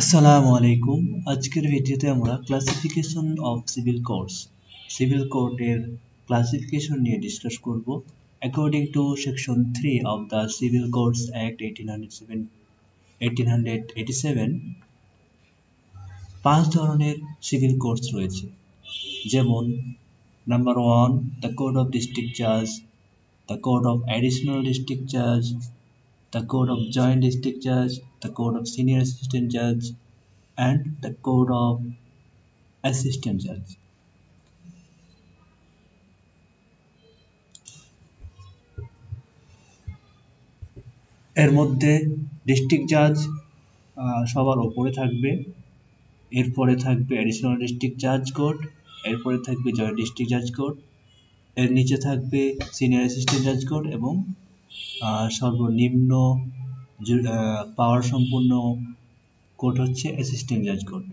আসসালামু আলাইকুম। আজকের ভিডিওতে আমরা ক্লাসিফিকেশন অফ সিভিল কোর্টের ক্লাসিফিকেশন নিয়ে ডিসকাস করব। According to section 3 of the civil courts act 1887 পাঁচ ধরনের সিভিল কোডস রয়েছে, যেমন number 1 the court of district জাজ, the court of additional district জাজ, the code of joint district judge, the code of senior assistant judge, and the code of assistant judge. এর মধ্যে district জাজ সবার উপরে থাকবে, এরপরে থাকবে অ্যাডিশনাল ডিস্ট্রিক্ট জাজ কোড, এরপরে থাকবে জয়েন্ট ডিস্ট্রিক্ট জাজ কোড, এর নিচে থাকবে সিনিয়র অ্যাসিস্ট্যান্ট জাজ কোড এবং সর্বনিম্ন পাওয়ার সম্পন্ন কোড হচ্ছে অ্যাসিস্ট্যান্ট জাজ কোড।